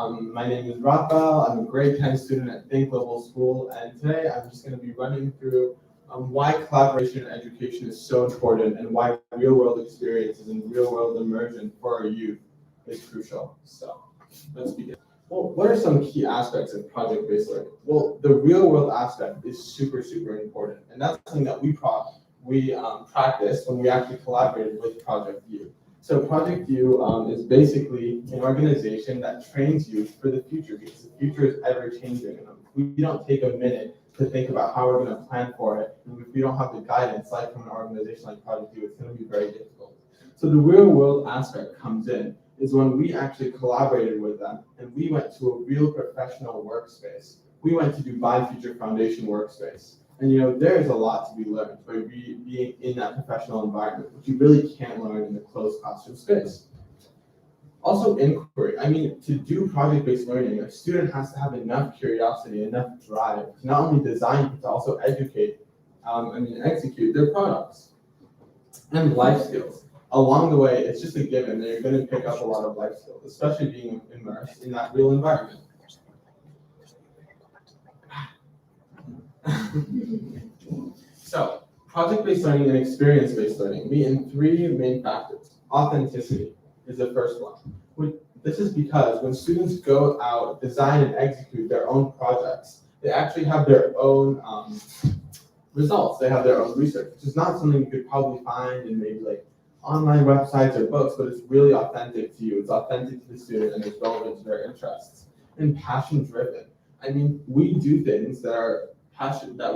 My name is Rafael. I'm a grade 10 student at Think Global School, and today I'm just going to be running through why collaboration in education is so important and why real-world experiences and real-world immersion for our youth is crucial. So let's begin. Well, what are some key aspects of project-based learning? Well, the real-world aspect is super important, and that's something that we practiced when we actually collaborated with Project View. So Project View is basically an organization that trains you for the future, because the future is ever changing. And if we don't take a minute to think about how we're going to plan for it, and if we don't have the guidance like from an organization like Project View, it's going to be very difficult. So the real world aspect comes in is when we actually collaborated with them and we went to a real professional workspace. We went to Dubai Future Foundation workspace. And there is a lot to be learned by being in that professional environment, which you really can't learn in the closed classroom space. Also, inquiry. To do project-based learning, a student has to have enough curiosity, enough drive to not only design, but to also educate, execute their products. And life skills. Along the way, it's just a given that you're going to pick up a lot of life skills, especially being immersed in that real environment. So, project-based learning and experience-based learning meet in three main factors. Authenticity is the first one. This is because when students go out, design, and execute their own projects, they actually have their own results. They have their own research, which is not something you could probably find in maybe like online websites or books, but it's really authentic to you. It's authentic to the student and it's relevant to their interests. And passion-driven. We do things that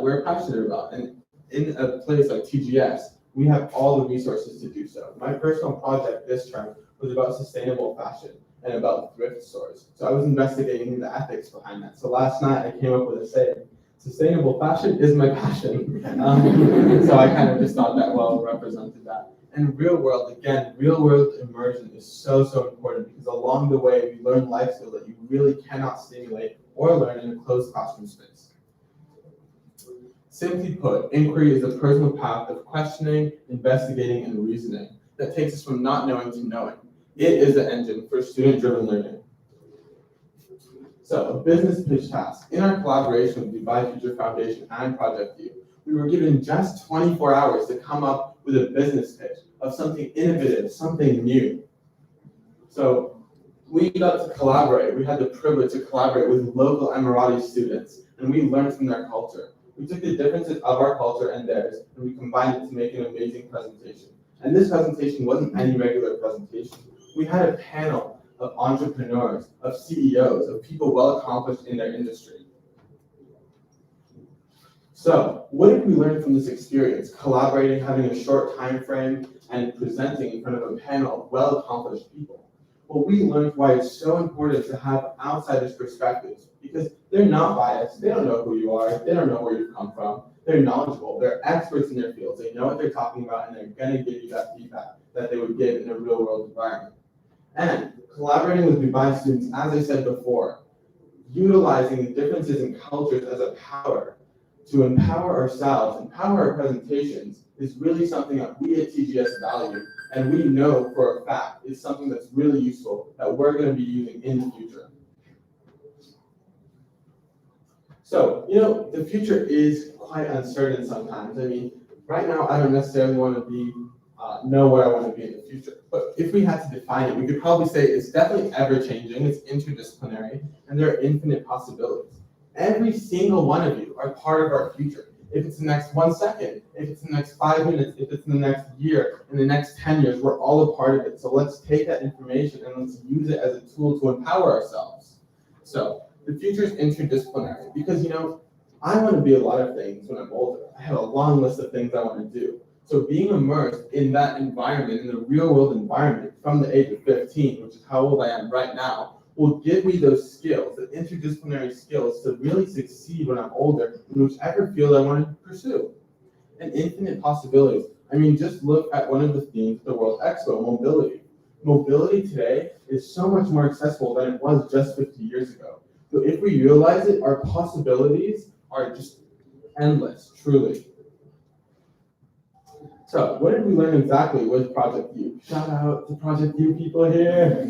we're passionate about. And in a place like TGS, we have all the resources to do so. My personal project this term was about sustainable fashion and about thrift stores. So I was investigating the ethics behind that. So last night I came up with a saying, sustainable fashion is my passion. So I kind of just thought that well represented that. And real world immersion is so important because along the way we learn life skills that you really cannot stimulate or learn in a closed classroom space. Simply put, inquiry is a personal path of questioning, investigating, and reasoning that takes us from not knowing to knowing. It is the engine for student-driven learning. So, a business pitch task. In our collaboration with Dubai Future Foundation and Project View, we were given just 24 hours to come up with a business pitch of something innovative, something new. So, we got to collaborate. We had the privilege to collaborate with local Emirati students, and we learned from their culture. We took the differences of our culture and theirs, and we combined it to make an amazing presentation. And this presentation wasn't any regular presentation. We had a panel of entrepreneurs, of CEOs, of people well accomplished in their industry. So, what did we learn from this experience? Collaborating, having a short time frame, and presenting in front of a panel of well accomplished people. Well, we learned why it's so important to have outsiders' perspectives because they're not biased. They don't know who you are. They don't know where you've come from. They're knowledgeable. They're experts in their fields. They know what they're talking about, and they're going to give you that feedback that they would give in a real-world environment. And collaborating with Dubai students, as I said before, utilizing the differences in cultures as a power to empower ourselves, empower our presentations, is really something that we at TGS value. And we know for a fact it's something that's really useful that we're going to be using in the future. So, the future is quite uncertain sometimes. Right now I don't necessarily want to know where I want to be in the future. But if we had to define it, we could probably say it's definitely ever-changing, it's interdisciplinary, and there are infinite possibilities. Every single one of you are part of our future. If it's the next 1 second, if it's the next 5 minutes, if it's in the next year, in the next 10 years, we're all a part of it. So let's take that information and let's use it as a tool to empower ourselves. So the future is interdisciplinary because, I want to be a lot of things when I'm older. I have a long list of things I want to do. So being immersed in that environment, in the real world environment from the age of 15, which is how old I am right now, will give me those skills, the interdisciplinary skills to really succeed when I'm older in whichever field I want to pursue. And infinite possibilities. Just look at one of the themes of the World Expo, mobility. Mobility today is so much more accessible than it was just 50 years ago. So if we realize it, our possibilities are just endless, truly. So what did we learn exactly with Project View? Shout out to Project View people here.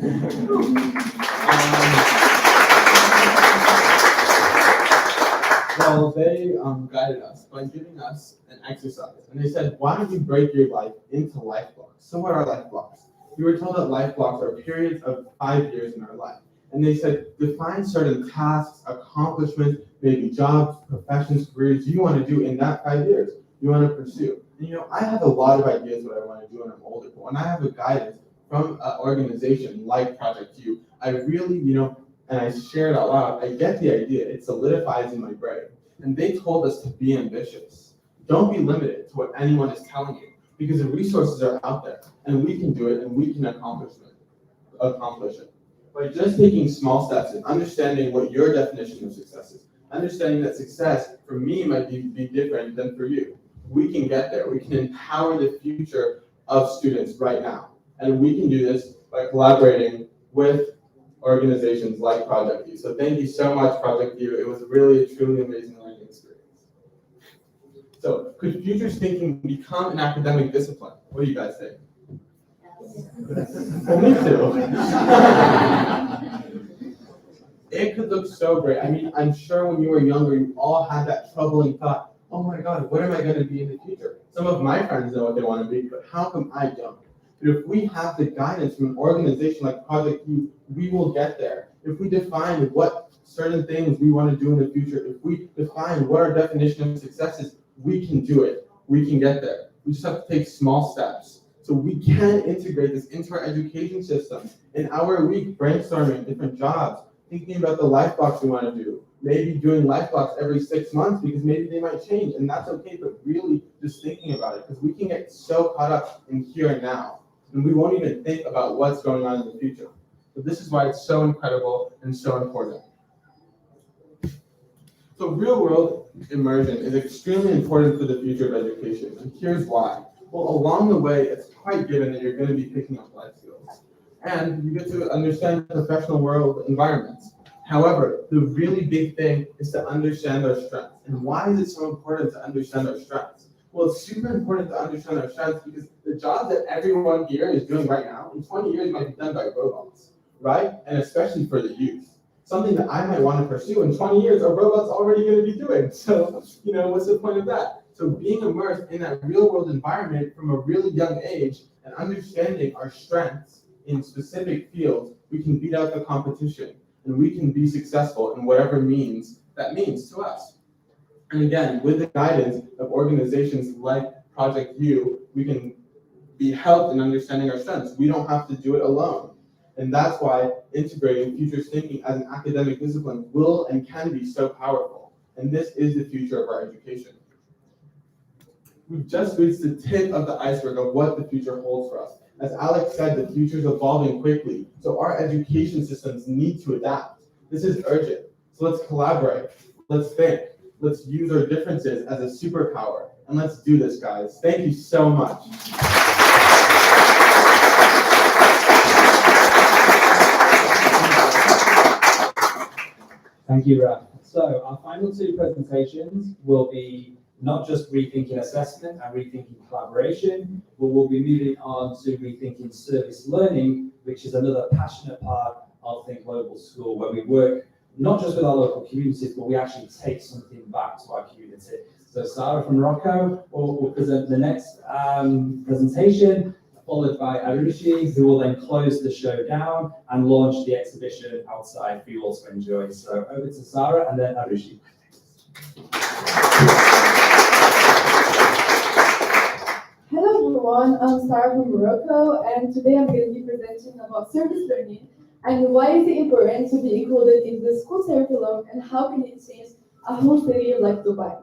they guided us by giving us an exercise. And they said, why don't you break your life into life blocks? So what are life blocks? We were told that life blocks are periods of 5 years in our life. And they said, define certain tasks, accomplishments, maybe jobs, professions, careers you want to do in that 5 years you want to pursue. And I have a lot of ideas what I want to do when I'm older, but when I have a guidance from an organization like Project U, I really, and I share it out loud, I get the idea, it solidifies in my brain. And they told us to be ambitious. Don't be limited to what anyone is telling you, because the resources are out there, and we can do it, and we can accomplish it. By just taking small steps and understanding what your definition of success is, understanding that success for me might be different than for you. We can get there. We can empower the future of students right now. And we can do this by collaborating with organizations like Project U. So thank you so much, Project U. It was really a truly amazing learning experience. So could futures thinking become an academic discipline? What do you guys think? Well, me too. It could look so great. I mean, I'm sure when you were younger, you all had that troubling thought, oh my God, what am I going to be in the future? Some of my friends know what they want to be, but how come I don't? But if we have the guidance from an organization like Project U, we will get there. If we define what certain things we want to do in the future, if we define what our definition of success is, we can do it. We can get there. We just have to take small steps. So we can integrate this into our education system. An hour a week, brainstorming different jobs, thinking about the life blocks we want to do, maybe doing life blocks every 6 months because maybe they might change, and that's okay, but really just thinking about it, because we can get so caught up in here and now, and we won't even think about what's going on in the future. So this is why it's so incredible and so important. So real world immersion is extremely important for the future of education, and here's why. Well, along the way, it's quite given that you're going to be picking up life skills, and you get to understand professional world environments. However, the really big thing is to understand our strengths. And why is it so important to understand our strengths? Well, it's super important to understand our strengths because the job that everyone here is doing right now, in 20 years might be done by robots, right? And especially for the youth. Something that I might want to pursue in 20 years, a robot's already going to be doing. So, what's the point of that? So being immersed in that real world environment from a really young age and understanding our strengths in specific fields, we can beat out the competition and we can be successful in whatever means that means to us. And again, with the guidance of organizations like Project U, we can be helped in understanding our strengths. We don't have to do it alone. And that's why integrating futures thinking as an academic discipline will and can be so powerful. And this is the future of our education. We've just reached the tip of the iceberg of what the future holds for us. As Alex said, the future is evolving quickly, so our education systems need to adapt. This is urgent. So let's collaborate, let's think, let's use our differences as a superpower, and let's do this, guys. Thank you so much. Thank you, Raf. So our final two presentations will be not just rethinking assessment and rethinking collaboration, but we'll be moving on to rethinking service learning, which is another passionate part of Think Global School, where we work not just with our local communities, but we actually take something back to our community. So Sarah from Morocco will present the next presentation, followed by Arushi, who will then close the show down and launch the exhibition outside for you all to enjoy. So over to Sarah and then Arushi. Hello everyone, I'm Sarah from Morocco, and today I'm going to be presenting about service learning and why is it important to be included in the school curriculum and how can it change a whole city like Dubai.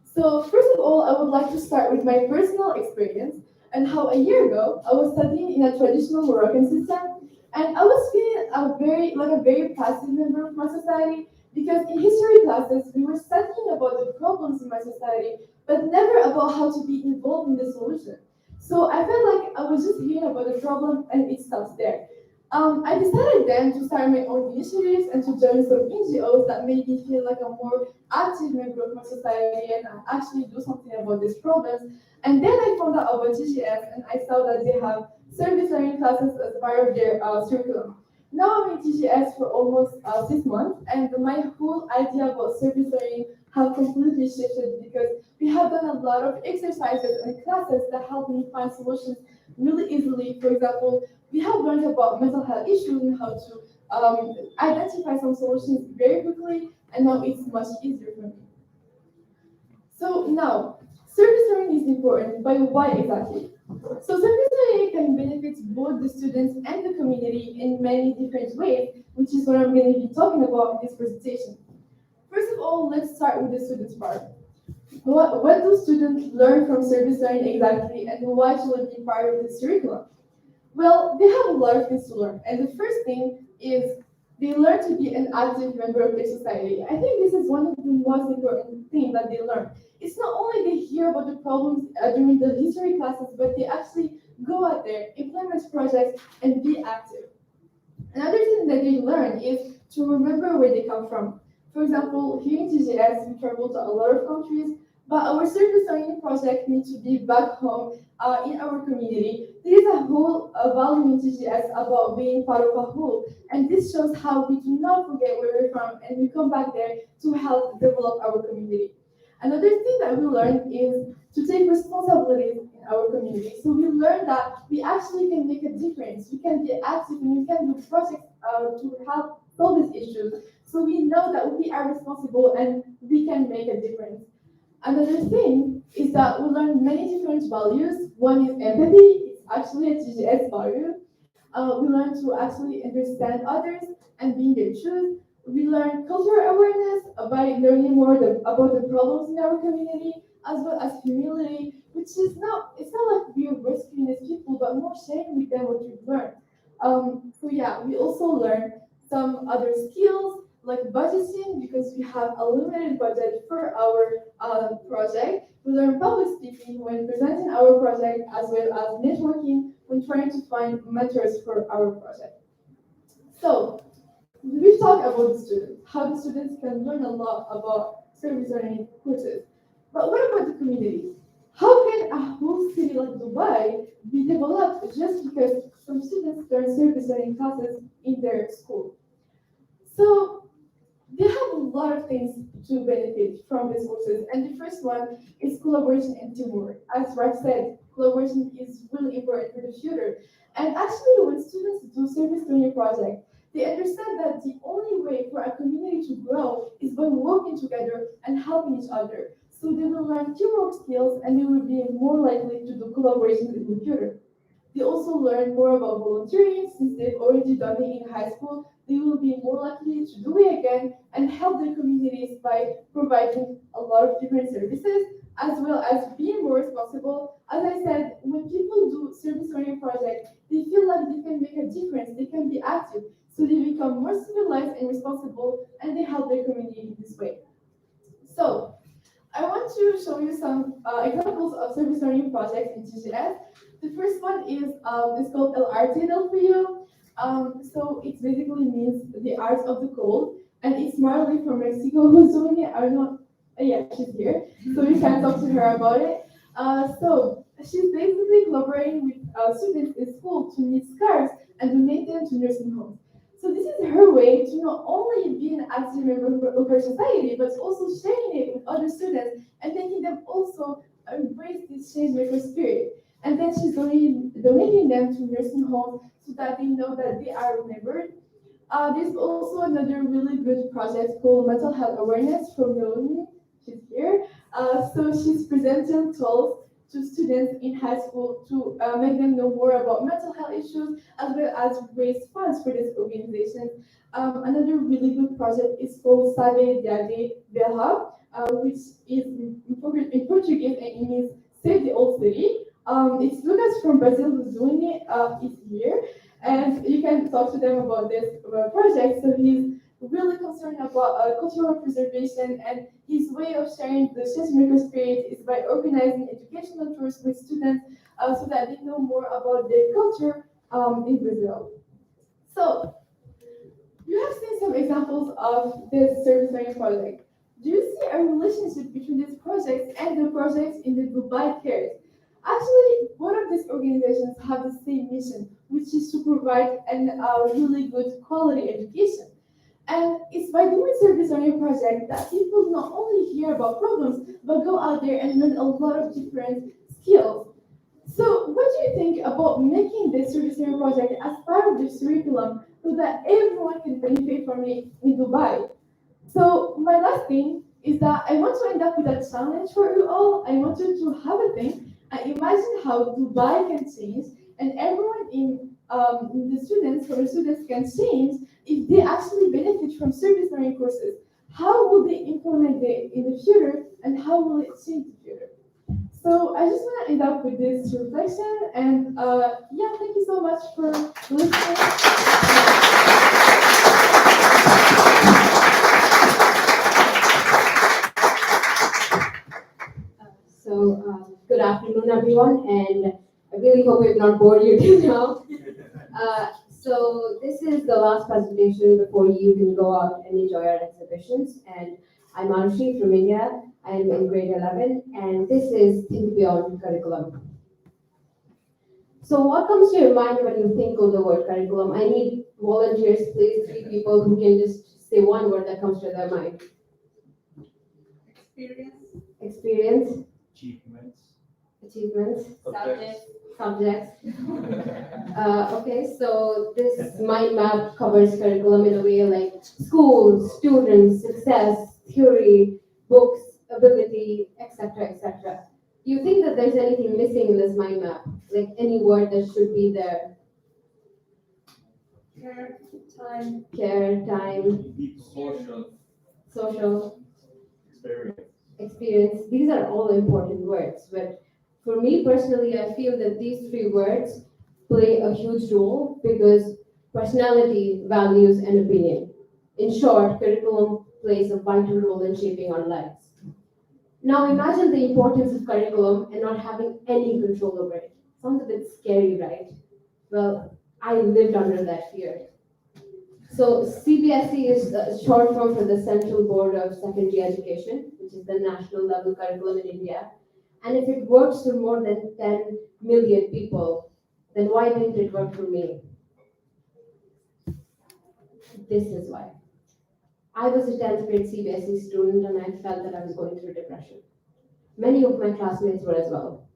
So first of all, I would like to start with my personal experience and how a year ago I was studying in a traditional Moroccan system, and I was feeling a very passive member of my society, because in history classes we were studying about the problems in my society, but never about how to be involved in the solution. So I felt like I was just hearing about the problem and it stops there. I decided then to start my own initiatives and to join some NGOs that made me feel like a more active member of my society and actually do something about these problems. And then I found out about TGS and I saw that they have service learning classes as part of their curriculum. Now I'm in TGS for almost 6 months, and my whole idea about service learning have completely shifted because we have done a lot of exercises and classes that help me find solutions really easily. For example, we have learned about mental health issues and how to identify some solutions very quickly, and now it's much easier for me. So now, service learning is important, but why exactly? So service learning can benefit both the students and the community in many different ways, which is what I'm going to be talking about in this presentation. First of all, let's start with the students part. What do students learn from service learning exactly, and why should it be part of the curriculum? Well, they have a lot of things to learn, and the first thing is they learn to be an active member of their society. I think this is one of the most important things that they learn. It's not only they hear about the problems during the history classes, but they actually go out there, implement projects, and be active. Another thing that they learn is to remember where they come from. For example, here in TGS, we travel to a lot of countries, but our service learning project needs to be back home in our community. There is a whole value in TGS about being part of a whole, and this shows how we do not forget where we're from and we come back there to help develop our community. Another thing that we learn is to take responsibilities in our community. So we learn that we actually can make a difference. We can be active and we can do projects to help solve these issues. So we know that we are responsible and we can make a difference. Another thing is that we learn many different values. One is empathy. It's actually a TGS value. We learn to actually understand others and be in their shoes. We learn cultural awareness by learning more about the problems in our community, as well as humility, which is not, it's not like we are rescuing these people, but more sharing with them what we've learned. So yeah, we also learn some other skills like budgeting because we have a limited budget for our project. We learn public speaking when presenting our project, as well as networking when trying to find mentors for our project. So we've talked about the students, how the students can learn a lot about service learning courses. But what about the community? How can a whole city like Dubai be developed just because some students learn service learning classes in their school? So they have a lot of things to benefit from these courses, and the first one is collaboration and teamwork. As Raf said, collaboration is really important for the future. And actually, when students do service learning project, they understand that the only way for a community to grow is by working together and helping each other. So they will learn teamwork skills and they will be more likely to do collaboration in the future. They also learn more about volunteering since they've already done it in high school. They will be more likely to do it again and help their communities by providing a lot of different services, as well as being more responsible. As I said, when people do service learning projects, they feel like they can make a difference, they can be active, so they become more civilized and responsible, and they help their community in this way. So, I want to show you some examples of service learning projects in TGS. The first one is it's called El Arte del Frío. So it basically means the art of the cold, and it's Marley from Mexico who's doing it. I don't know. Yeah, she's here, so you can talk to her about it. So she's basically collaborating with students in school to knit scarves and donate them to nursing homes. So this is her way to not only be an active member of her society, but also sharing it with other students and making them also embrace this change maker spirit. And then she's donating them to nursing homes so that they know that they are remembered. There's also another really good project called Mental Health Awareness from Melanie. She's here. So she's presenting tools to students in high school to make them know more about mental health issues as well as raise funds for this organization. Another really good project is called Sabe de Berra, which is in Portuguese and it means Save the Old City. It's Lucas from Brazil who's doing it. He's here, and you can talk to them about this project. So he's really concerned about cultural preservation, and his way of sharing the changemaker spirit is by organizing educational tours with students so that they know more about their culture in Brazil. So you have seen some examples of this service learning project. Do you see a relationship between these projects and the projects in the Dubai Cares? Actually, both of these organizations have the same mission, which is to provide a really good quality education. And it's by doing service learning project that people not only hear about problems, but go out there and learn a lot of different skills. So what do you think about making this service learning project as part of this curriculum so that everyone can benefit from it in Dubai? So my last thing is that I want to end up with a challenge for you all. I want you to have a think and imagine how Dubai can change and everyone in the students or the students can change if they actually benefit from service learning courses. How will they implement it in the future and how will it change the future? So I just want to end up with this reflection and yeah, thank you so much for listening. Good afternoon, everyone, and I really hope we've not bored you till now. So this is the last presentation before you can go out and enjoy our exhibitions. And I'm Anushi from India. I'm in grade 11, and this is Think Beyond Curriculum. So what comes to your mind when you think of the word curriculum? I need volunteers, please, 3 people who can just say one word that comes to their mind. Experience. Achievements. Subjects. Okay, so this mind map covers curriculum in a way like school, students, success, theory, books, ability, etc., etc. Do you think that there's anything missing in this mind map? Like any word that should be there? Care, time. Social. Experience. These are all important words, but for me personally, I feel that these 3 words play a huge role because personality, values, and opinion. In short, curriculum plays a vital role in shaping our lives. Now imagine the importance of curriculum and not having any control over it. Sounds a bit scary, right? Well, I lived under that fear. So CBSE is the short form for the Central Board of Secondary Education, which is the national level curriculum in India. And if it works for more than 10 million people, then why didn't it work for me? This is why. I was a 10th grade CBSE student and I felt that I was going through depression. Many of my classmates were as well.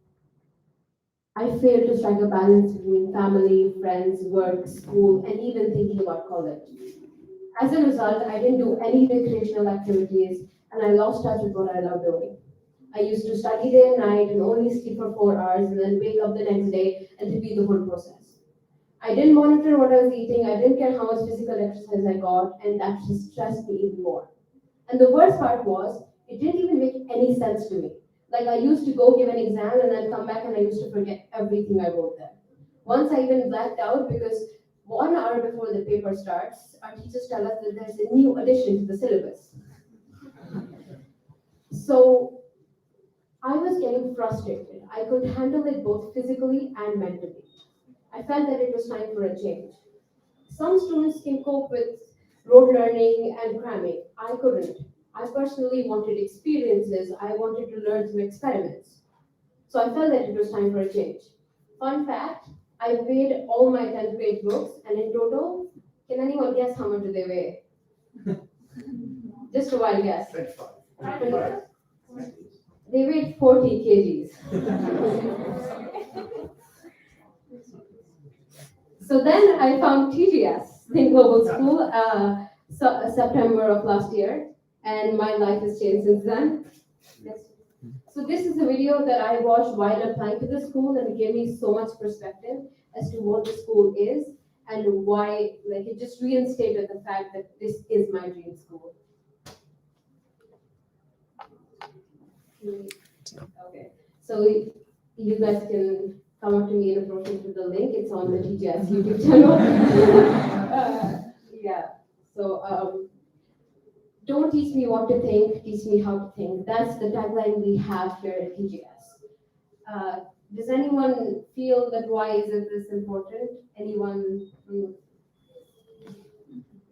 I failed to strike a balance between family, friends, work, school, and even thinking about college. As a result, I didn't do any recreational activities and I lost touch with what I love doing. I used to study day and night and only sleep for 4 hours and then wake up the next day and repeat the whole process. I didn't monitor what I was eating, I didn't care how much physical exercise I got, and that just stressed me even more. And the worst part was, it didn't even make any sense to me. Like I used to go give an exam and I'd come back and I used to forget everything I wrote there. Once I even blacked out because 1 hour before the paper starts, our teachers tell us that there's a new addition to the syllabus. So I was getting frustrated. I could handle it both physically and mentally. I felt that it was time for a change. Some students can cope with rote learning and cramming. I couldn't. I personally wanted experiences. I wanted to learn through experiments. So I felt that it was time for a change. Fun fact, I weighed all my 10th grade books, and in total, can anyone guess how much do they weigh? Just a wild guess. They weighed 40 kgs. So then I found TGS, Think Global School, September of last year, and my life has changed since then. Yes. So this is a video that I watched while applying to the school, and it gave me so much perspective as to what the school is and why, like it just reinstated the fact that this is my dream school. Okay, so you guys can come up to me and approach me through the link. It's on the TGS YouTube channel. Yeah, so don't teach me what to think, teach me how to think. That's the tagline we have here at TGS. Does anyone feel that why is it this important? Anyone?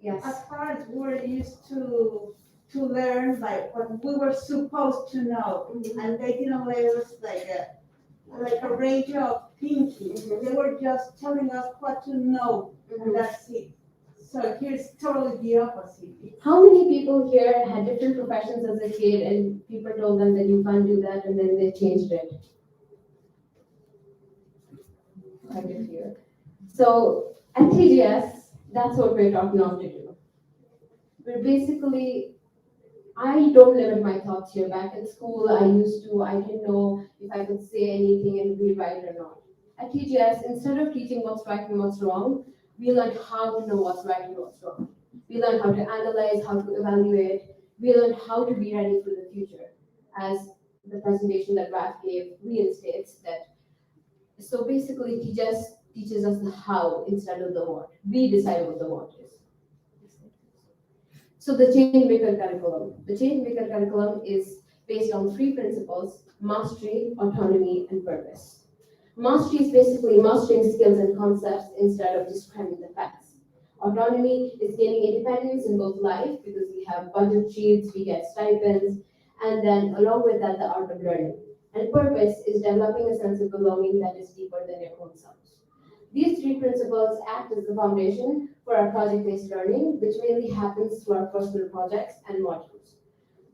Yes. As far as we're used to learn like what we were supposed to know, and they didn't let us like a range of thinking. They were just telling us what to know, and that's it. So here's totally the opposite. How many people here had different professions as a kid and people told them that you can't do that and then they changed it? Quite a few. So at TGS, that's what we're taught not to do. We're basically, I don't limit my thoughts here. Back in school, I didn't know if I could say anything and be right or not. At TGS, instead of teaching what's right and what's wrong, we learned how to know what's right and what's wrong. We learned how to analyze, how to evaluate. We learned how to be ready for the future. As the presentation that Raf gave reinstates that. So basically, TGS teaches us the how instead of the what. We decide what the what is. So the change maker curriculum. The change maker curriculum is based on 3 principles: mastery, autonomy, and purpose. Mastery is basically mastering skills and concepts instead of just cramming the facts. Autonomy is gaining independence in both life because we have budget sheets, we get stipends, and then along with that, the art of learning. And purpose is developing a sense of belonging that is deeper than your own selves. These 3 principles act as the foundation for our project-based learning, which mainly happens through our personal projects and modules.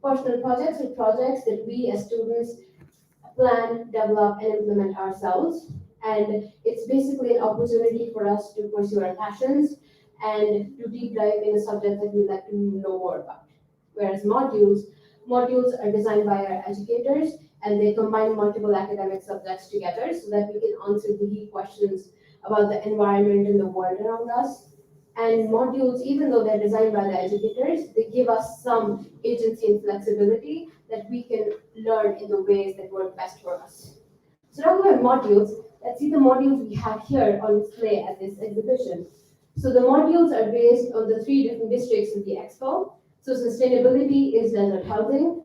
Personal projects are projects that we as students plan, develop, and implement ourselves. And it's basically an opportunity for us to pursue our passions and to deep dive in a subject that we'd like to know more about. Whereas modules are designed by our educators and they combine multiple academic subjects together so that we can answer the deep questions about the environment and the world around us. And modules, even though they're designed by the educators, they give us some agency and flexibility that we can learn in the ways that work best for us. So talking about modules, let's see the modules we have here on display at this exhibition. So the modules are based on the 3 different districts of the expo. So sustainability is desert housing,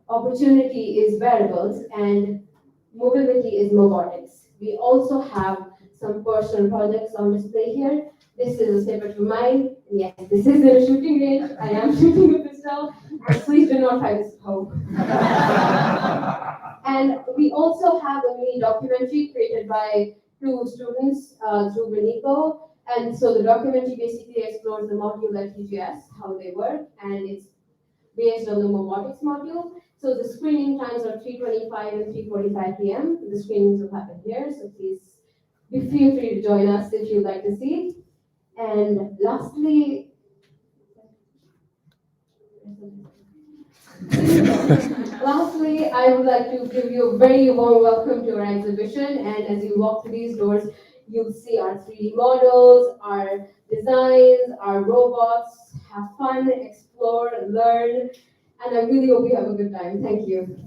opportunity is wearables, and mobility is robotics. We also have some personal projects on display here. This is a snippet from mine. Yes, this is in a shooting range. I am shooting a pistol. And please do not try this at home. And we also have a mini documentary created by 2 students through Benico. And so the documentary basically explores the module at TGS, how they work, and it's based on the robotics module. So the screening times are 3:25 and 3:45 p.m. The screenings will happen here, so please feel free to join us if you'd like to see. And lastly, I would like to give you a very warm welcome to our exhibition. And as you walk through these doors, you'll see our 3D models, our designs, our robots. Have fun, explore, learn, and I really hope you have a good time. Thank you.